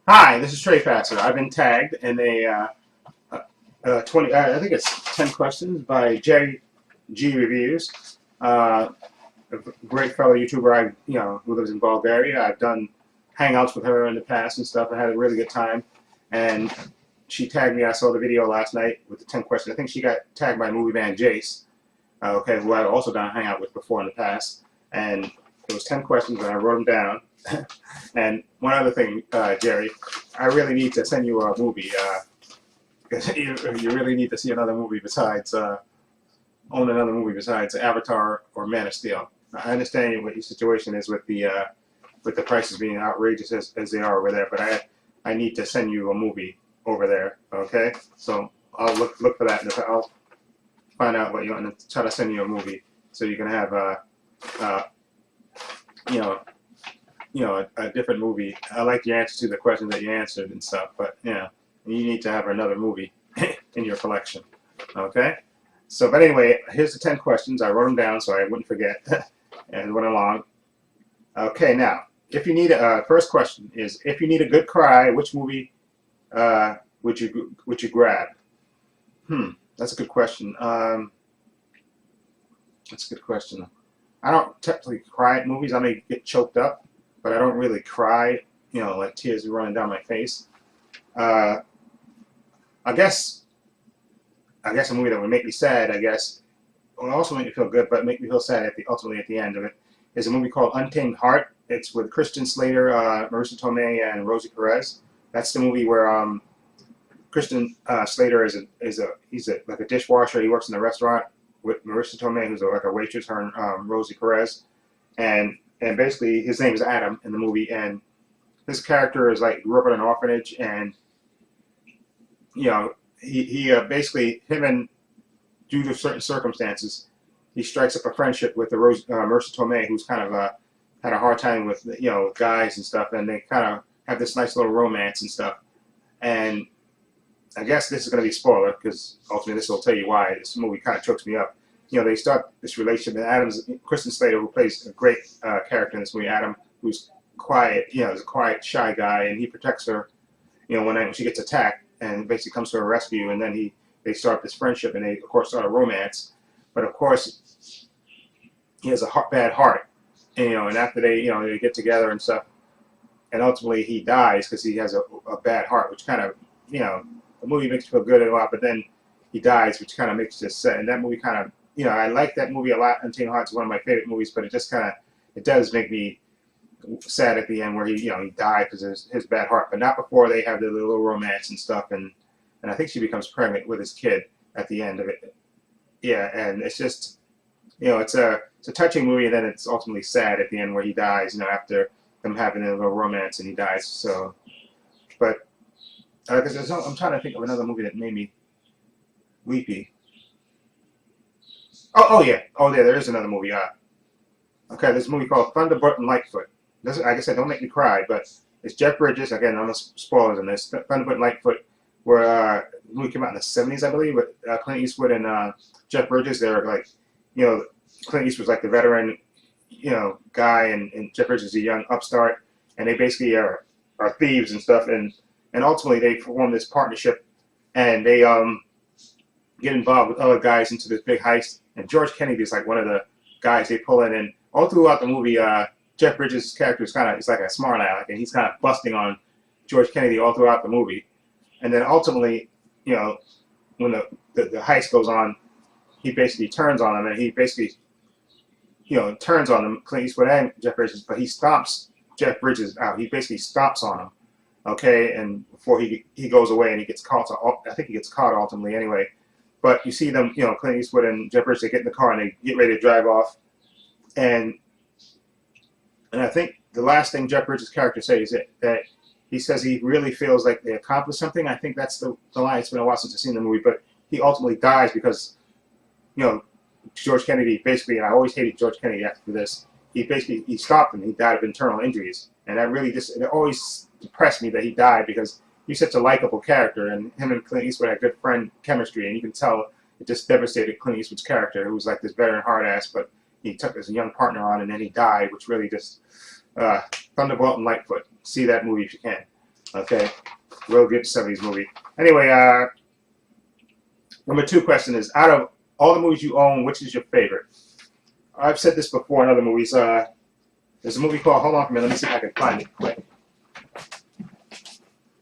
Hi, this is Trepacer. I've been tagged in a 20, I think it's 10 questions by Geri Reviews, a great fellow YouTuber who lives in Bulgaria. I've done hangouts with her in the past and stuff. I had a really good time, and she tagged me. I saw the video last night with the 10 questions. I think she got tagged by movie man Jace, okay, who I've also done a hangout with before in the past, and it was 10 questions, and I wrote them down. And one other thing, Jerry, I really need to send you a movie. You really need to see another movie besides own another movie besides Avatar or Man of Steel. I understand what your situation is with the prices being outrageous as they are over there, but I need to send you a movie over there. Okay, so I'll look for that, and I'll find out what you want and try to send you a movie so you can have uh, you know a different movie. I like your answer to the questions that you answered and stuff, but you need to have another movie in your collection. Okay? So, but anyway, here's the 10 questions. I wrote them down so I wouldn't forget and went along. Okay, now, if you need first question is if you need a good cry, which movie would you grab? That's a good question. That's a good question. I don't technically cry at movies. I may get choked up, but I don't really cry, like tears running down my face. Uh, I guess a movie that would make me sad, I guess, will also make me feel good, but make me feel sad ultimately at the end of it, is a movie called Untamed Heart. It's with Christian Slater, Marissa Tomei, and Rosie Perez. That's the movie where Christian Slater he's like a dishwasher. He works in a restaurant with Marissa Tomei, who's like a waitress, her and Rosie Perez, and basically his name is Adam in the movie, and his character is like grew up in an orphanage, and he basically him and due to certain circumstances, he strikes up a friendship with the Marissa Tomei, who's kind of had a hard time with guys and stuff, and they kind of have this nice little romance and stuff, and I guess this is going to be a spoiler because ultimately this will tell you why this movie kind of chokes me up. They start this relationship, and Adam's Kristen Slater, who plays a great character in this movie. Adam, who's quiet, is a quiet, shy guy, and he protects her. When she gets attacked, and basically comes to her rescue, and then they start this friendship, and they of course start a romance. But of course, he has a bad heart, and after they get together and stuff, and ultimately he dies because he has a bad heart, which kind of the movie makes you feel good a lot, but then he dies, which kind of makes you sad. And that movie kind of, I like that movie a lot. Untamed Heart's one of my favorite movies, but it just kind of, it does make me sad at the end where he died because of his bad heart, but not before they have the little romance and stuff. And I think she becomes pregnant with his kid at the end of it. Yeah, and it's just, it's a touching movie, and then it's ultimately sad at the end where he dies, after them having a little romance and he dies. So, but I'm trying to think of another movie that made me weepy. Oh yeah. Oh yeah, there is another movie. Okay, there's a movie called Thunderbolt and Lightfoot. This, like I said, don't make me cry, but it's Jeff Bridges. Again, no spoilers in this. Thunderbolt and Lightfoot, where the movie came out in the '70s, I believe. But Clint Eastwood and Jeff Bridges, they're like, Clint Eastwood's like the veteran, guy, and Jeff Bridges is a young upstart, and they basically are thieves and stuff, and ultimately they form this partnership, and they get involved with other guys into this big heist. And George Kennedy is like one of the guys they pull in, and all throughout the movie, Jeff Bridges' character is like a smart aleck, and he's kind of busting on George Kennedy all throughout the movie. And then ultimately, when the heist goes on, he basically turns on him, and he basically, turns on him, Clint Eastwood and Jeff Bridges, but he stomps Jeff Bridges out. He basically stomps on him, okay, and before he goes away and he gets caught. I think he gets caught ultimately anyway. But you see them, Clint Eastwood and Jeff Bridges, they get in the car and they get ready to drive off, and I think the last thing Jeff Bridges' character says is that he says he really feels like they accomplished something. I think that's the line. It's been a while since I've seen the movie, but he ultimately dies because, George Kennedy basically, and I always hated George Kennedy after this, he stopped him. He died of internal injuries. And that really it always depressed me that he died because he's such a likable character, and him and Clint Eastwood had good friend chemistry, and you can tell it just devastated Clint Eastwood's character, who was like this veteran hard ass, but he took his young partner on, and then he died, which really just Thunderbolt and Lightfoot. See that movie if you can. Okay, real good 70s movie. Anyway, number 2 question is: out of all the movies you own, which is your favorite? I've said this before in other movies. There's a movie called. Hold on for a minute. Let me see if I can find it quick.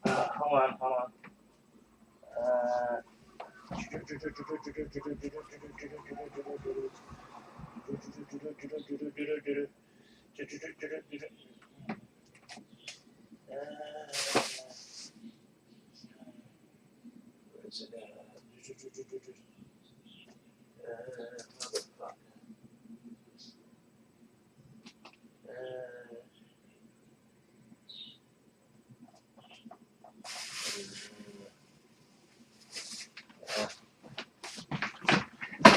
Hold on, hold on.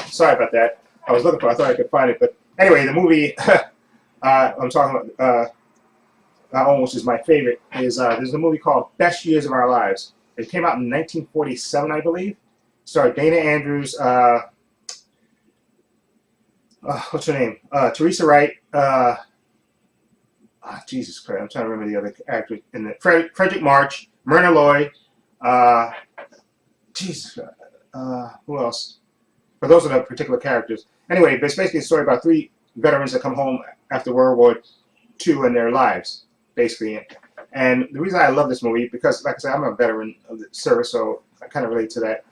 Sorry about that. I was looking for it. I thought I could find it. But anyway, the movie I'm talking about, which is my favorite, is there's a movie called Best Years of Our Lives. It came out in 1947, I believe. Starred Dana Andrews, what's her name? Teresa Wright. Jesus Christ, I'm trying to remember the other actors in it. Frederick March, Myrna Loy. Jesus, who else? But those are the particular characters. Anyway, it's basically a story about 3 veterans that come home after World War II in their lives, basically. And the reason I love this movie, because, like I said, I'm a veteran of the service, so I kind of relate to that,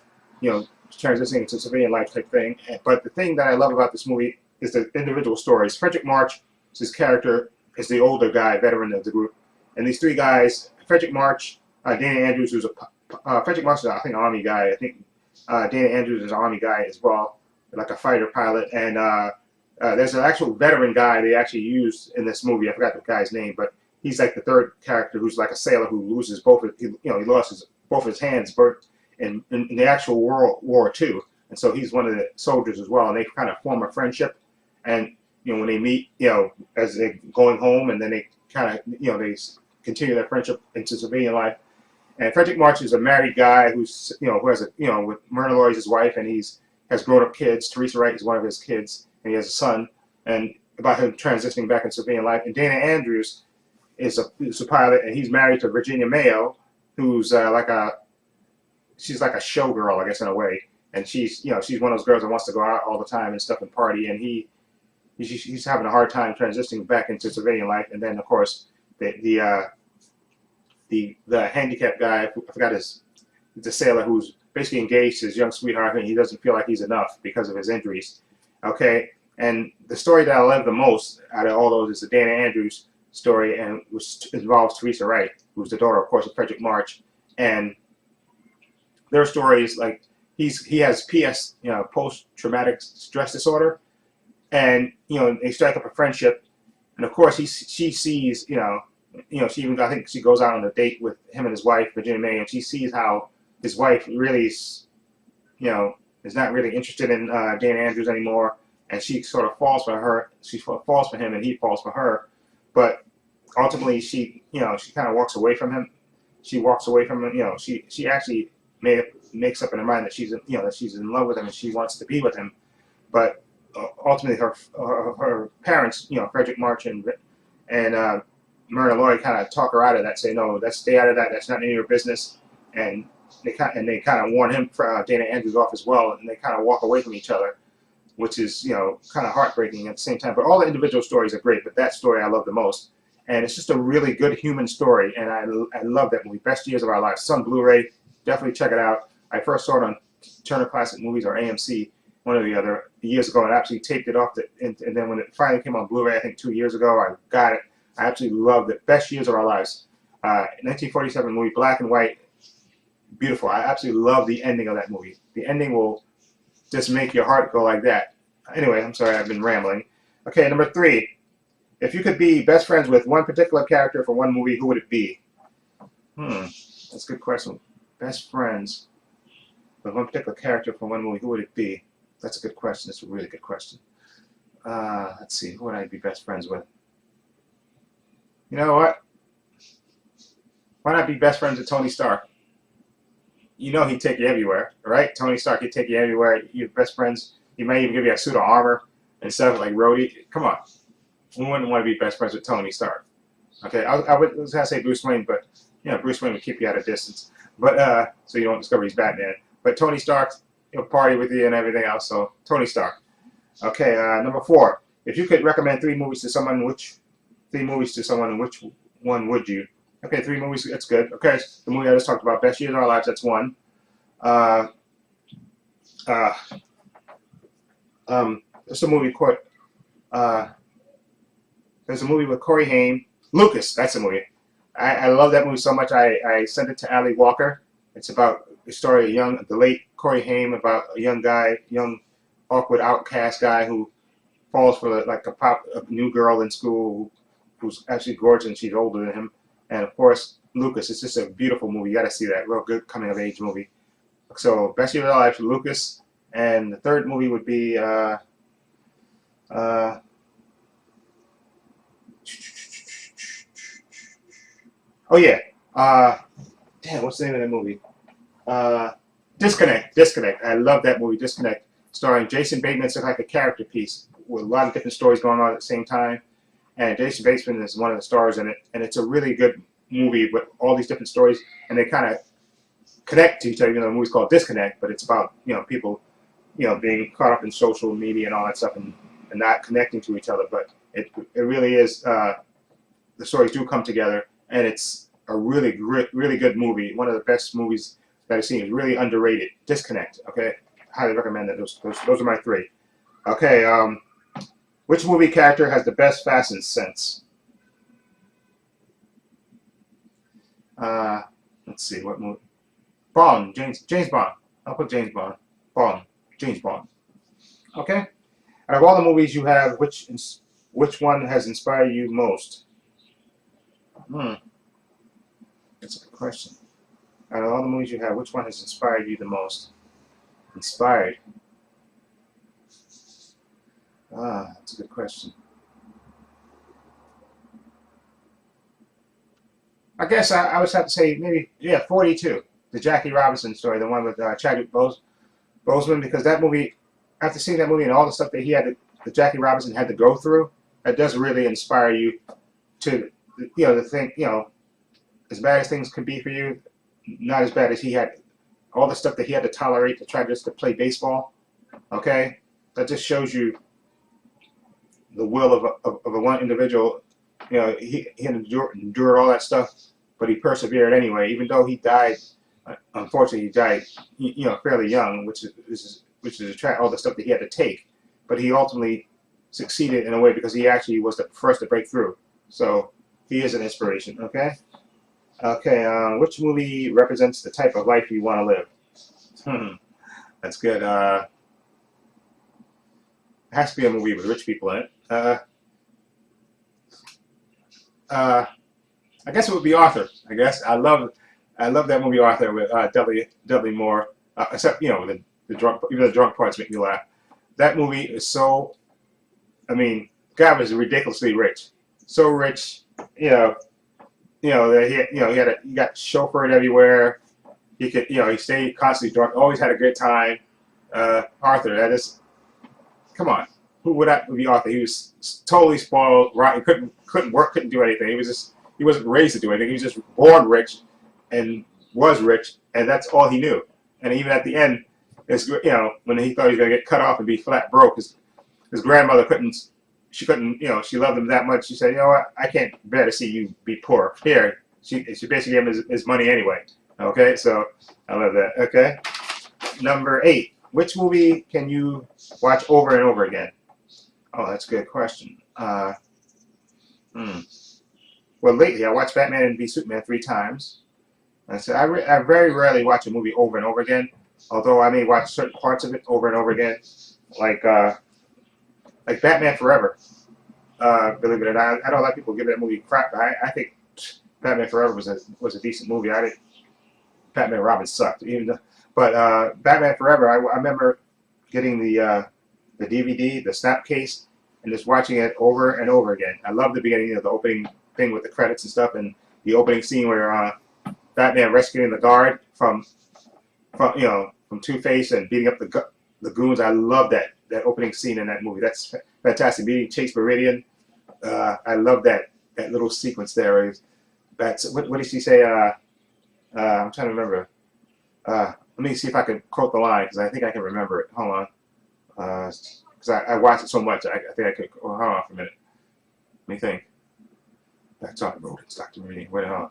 transitioning to civilian life type thing. But the thing that I love about this movie is the individual stories. Frederick March, his character, is the older guy, veteran of the group. And these 3 guys, Frederick March, Dana Andrews, who's Frederick March is, I think, an Army guy. I think Dana Andrews is an Army guy as well, like a fighter pilot. And there's an actual veteran guy they actually used in this movie. I forgot the guy's name, but he's like the 3rd character, who's like a sailor who loses both. He lost both his hands in the actual World War II, and so he's one of the soldiers as well. And they kind of form a friendship, and when they meet, as they're going home, and then they kind of they continue their friendship into civilian life. And Frederick March is a married guy who's who has with Myrna Loy, his wife, and has grown up kids. Teresa Wright is one of his kids, and he has a son. And about him transitioning back in civilian life. And Dana Andrews is a pilot, and he's married to Virginia Mayo, who's she's like a showgirl, I guess, in a way. And she's she's one of those girls that wants to go out all the time and stuff and party. And he's having a hard time transitioning back into civilian life. And then of course the handicapped guy, I forgot the sailor who's basically engaged to his young sweetheart, and he doesn't feel like he's enough because of his injuries. Okay, and the story that I love the most out of all those is the Dana Andrews story, and which involves Teresa Wright, who's the daughter, of course, of Frederick March. And their story is like he has PS, post-traumatic stress disorder, and they strike up a friendship, and of course she sees, she even, I think she goes out on a date with him and his wife, Virginia May, and she sees how his wife really is not really interested in Dana Andrews anymore, and she sort of falls for her. She falls for him, and he falls for her. But ultimately, she kind of walks away from him. She walks away from him. She actually makes up in her mind that she's in love with him and she wants to be with him. But ultimately, her parents, Frederick March and Myrna Loy, kind of talk her out of that. Say, no, stay out of that. That's not any of your business. And they kind of warn him, Dana Andrews, off as well. And they kind of walk away from each other, which is kind of heartbreaking at the same time. But all the individual stories are great, but that story I love the most. And it's just a really good human story, and I love that movie. Best Years of Our Lives. It's on Blu-ray. Definitely check it out. I first saw it on Turner Classic Movies or AMC, one or the other, years ago, and I actually taped it off. And then when it finally came on Blu-ray, I think 2 years ago, I got it. I absolutely loved it. Best Years of Our Lives. 1947 movie, black and white. Beautiful. I absolutely love the ending of that movie. The ending will just make your heart go like that. Anyway, I'm sorry, I've been rambling. Okay, number 3. If you could be best friends with one particular character for one movie, who would it be? That's a good question. Best friends with one particular character for one movie, who would it be? That's a good question. That's a really good question. Let's see. Who would I be best friends with? You know what? Why not be best friends with Tony Stark? He'd take you everywhere, right? Tony Stark, he'd take you everywhere. You're best friends. He might even give you a suit of armor and stuff like Rhodey. Come on. Who wouldn't want to be best friends with Tony Stark? Okay, I was going to say Bruce Wayne, but You know, Bruce Wayne would keep you at a distance, but so you don't discover he's Batman. But Tony Stark, he'll party with you and everything else. So Tony Stark. Okay, number 4. If you could recommend 3 movies to someone, which 3 movies to someone, which one would you? Okay, 3 movies. That's good. Okay, the movie I just talked about, Best Years of Our Lives. That's 1. Uh, uh, there's a movie called. There's a movie with Corey Haim. Lucas. That's the movie. I love that movie so much. I sent it to Ali Walker. It's about the story of the late Corey Haim, about a young guy, young awkward outcast guy who falls for a new girl in school who's actually gorgeous and she's older than him. And of course, Lucas. It's just a beautiful movie. You got to see that. Real good coming of age movie. So, Best Year of Our Lives for Lucas. And the third movie would be oh yeah. Damn, what's the name of that movie? Disconnect. Disconnect. I love that movie, Disconnect, starring Jason Bateman. It's like a character piece with a lot of different stories going on at the same time. And Jason Bateman is one of the stars in it. And it's a really good movie with all these different stories. And they kind of connect to each other. You know, the movie's called Disconnect, but it's about, you know, people, you know, being caught up in social media and all that stuff and not connecting to each other. But it really is, the stories do come together. And it's a really good movie. One of the best movies that I've seen. It's really underrated. Disconnect. Okay, highly recommend that. Those are my 3. Okay. Which movie character has the best fashion sense? Let's see. What movie? Bond. James Bond. I'll put James Bond. Bond. James Bond. Okay. Out of all the movies you have, which one has inspired you most? That's a good question. Out of all the movies you have, which one has inspired you the most? Inspired. That's a good question. I guess I would have to say maybe, yeah, 42. The Jackie Robinson story, the one with Chadwick Boseman, because that movie, after seeing that movie and all the stuff that that Jackie Robinson had to go through, that does really inspire you to, you know, to think, you know, as bad as things could be for you, not as bad as he had, all the stuff that he had to tolerate to try just to play baseball. Okay, that just shows you the will of a one individual. You know, he endured all that stuff, but he persevered anyway. Even though he died, unfortunately, he died, you know, fairly young, which is all the stuff that he had to take. But he ultimately succeeded in a way because he actually was the first to break through. So he is an inspiration. Okay. Okay, which movie represents the type of life you want to live? That's good. It has to be a movie with rich people in it. I guess it would be Arthur. I guess I love that movie Arthur with Dudley Moore. Except, you know, the drunk, even the drunk parts make me laugh. That movie is so. I mean, God was ridiculously rich, so rich. He got chauffeured everywhere. He could, you know, he stayed constantly drunk. Always had a good time. Arthur, that is, come on, who would that be Arthur? He was totally spoiled, rotten. Couldn't work, couldn't do anything. He wasn't raised to do anything. He was just born rich, and was rich, and that's all he knew. And even at the end, you know, when he thought he was gonna get cut off and be flat broke, his grandmother couldn't. She couldn't, you know, she loved him that much. She said, you know what, I can't bear to see you be poor. Here, she basically gave him his money anyway. Okay, so I love that. Okay, number 8. Which movie can you watch over and over again? Oh, that's a good question. Well, lately I watched Batman v Superman 3 times. I said I very rarely watch a movie over and over again. Although I may watch certain parts of it over and over again, like Batman Forever. Believe it or not, I know a lot of people give that movie crap, but I think Batman Forever was a decent movie. Batman and Robin sucked, but Batman Forever, I remember getting the DVD, the snap case, and just watching it over and over again. I love the beginning, the opening thing with the credits and stuff, and the opening scene where Batman rescuing the guard from Two-Face and beating up the goons. I love that opening scene in that movie. That's fantastic. Beating Chase Meridian. I love that little sequence there. That's what did she say? I'm trying to remember. Let me see if I can quote the line because I think I can remember it. Hold on. Because I watched it so much, I think I could. Oh, hold on for a minute. Let me think. That's on the road. It's Dr. Marie. Wait, hold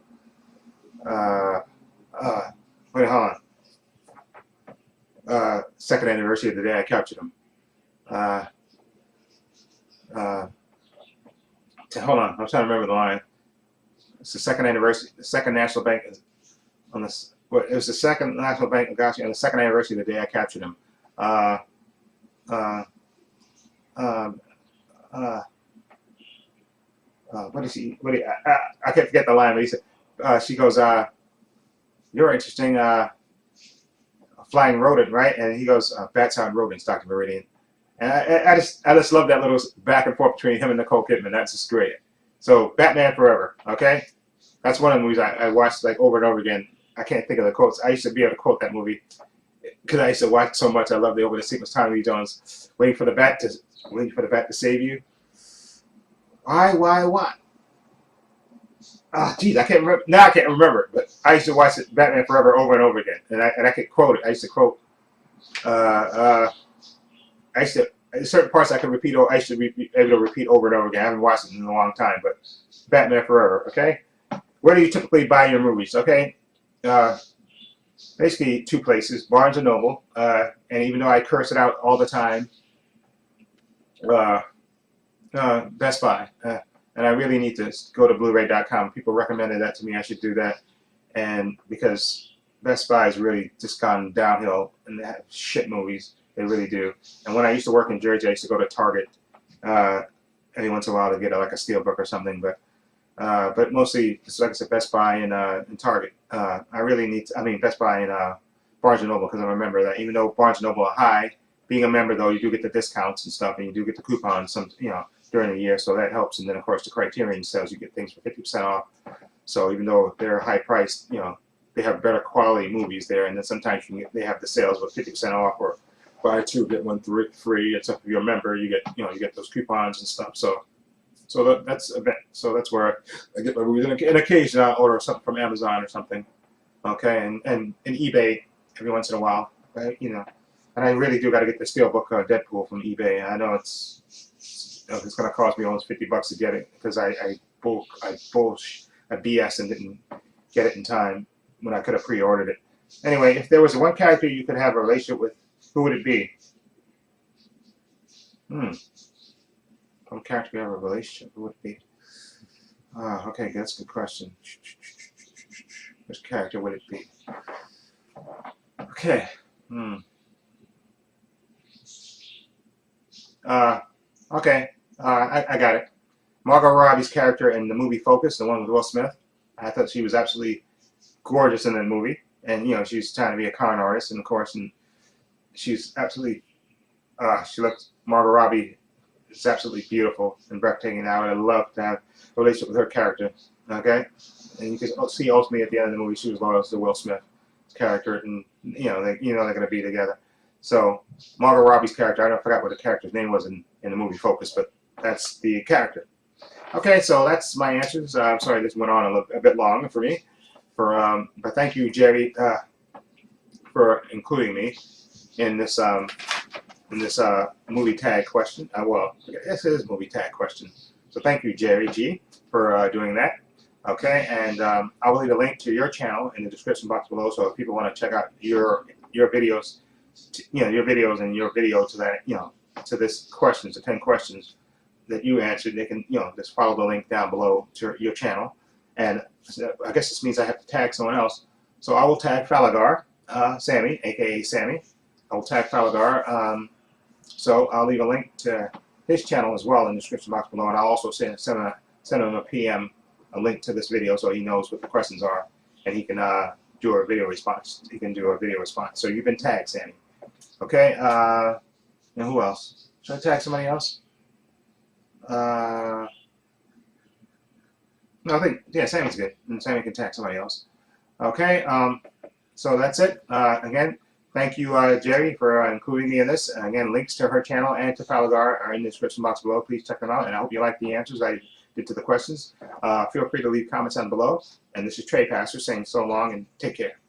on. Wait, hold on. Second anniversary of the day I captured him. Hold on. I'm trying to remember the line. It's the second anniversary. The second national bank is on this. Well, it was the second national bank. Gosh, on the second anniversary of the day I captured him. Uh, what is he? I can't forget the line. But he said, she goes, "You're interesting, flying rodent, right?" And he goes, "Bats aren't rodents, Dr. Meridian." And I just love that little back and forth between him and Nicole Kidman. That's just great. So Batman Forever, okay? That's one of the movies I watched like over and over again. I can't think of the quotes. I used to be able to quote that movie because I used to watch so much. I love the opening sequence. Tommy Lee Jones waiting for the bat to save you. Why? Ah, geez, I can't remember. Now I can't remember it, but I used to watch it, Batman Forever over and over again, and I could quote it. I used to quote. I used to certain parts I could repeat. I used to be able to repeat over and over again. I haven't watched it in a long time, but Batman Forever. Okay, where do you typically buy your movies? Okay, basically two places: Barnes and Noble, and even though I curse it out all the time, Best Buy. And I really need to go to Blu-ray.com. People recommended that to me. I should do that, and because Best Buy has really just gone downhill, and they have shit movies. They really do. And when I used to work in Jersey, I used to go to Target every once in a while to get like a steelbook or something. But mostly, like I said, Best Buy and Target. I really need to, I mean, Best Buy and Barnes & Noble, because I remember that even though Barnes & Noble are high, being a member, though, you do get the discounts and stuff, and you do get the coupons, during the year, so that helps. And then, of course, the Criterion sales, you get things for 50% off. So even though they're high priced, they have better quality movies there. And then sometimes they have the sales with 50% off, or buy two get one free. It's up if you're a member, you get those coupons and stuff. So that's where I get my movies. And occasionally I'll order something from Amazon or something. Okay, and eBay every once in a while. Right? And I really do got to get the steelbook Deadpool from eBay. I know it's going to cost me almost $50 to get it because I BS and didn't get it in time when I could have pre-ordered it. Anyway, if there was one character you could have a relationship with, who would it be? One character you have a relationship, who would it be? Okay, that's a good question. Which character would it be? Okay. Okay. I got it. Margot Robbie's character in the movie Focus, the one with Will Smith. I thought she was absolutely gorgeous in that movie, and she was trying to be a con artist, and of course, she's absolutely. Margot Robbie is absolutely beautiful and breathtaking. Now, and I'd love to have a relationship with her character. Okay, and you can see ultimately at the end of the movie she was loyal to Will Smith's character, and they're going to be together. So Margot Robbie's character, I forgot what the character's name was in the movie Focus, but that's the character. Okay, so that's my answers. I'm sorry this went on a bit long for me, but thank you, Jerry, for including me in this movie tag question. Well, yes, it is movie tag question. So thank you, Jerry G, for doing that. Okay, and I will leave a link to your channel in the description box below. So if people want to check out your videos, your videos and your video to that, to this questions, the 10 questions that you answered, they can, just follow the link down below to your channel. And I guess this means I have to tag someone else. So I will tag Falagar, Sammy, aka Sammy. I will tag Falagar. So I'll leave a link to his channel as well in the description box below, and I'll also send him a PM, a link to this video, so he knows what the questions are, and he can do a video response. He can do a video response. So you've been tagged, Sammy. Okay. And who else? Should I tag somebody else? No, I think, yeah, Sammy's good. And Sammy can tag somebody else. Okay, so that's it. Again, thank you, Jerry, for including me in this. And again, links to her channel and to Falagar are in the description box below. Please check them out, and I hope you like the answers. I due to the questions. Feel free to leave comments down below. And this is Trepacer saying so long and take care.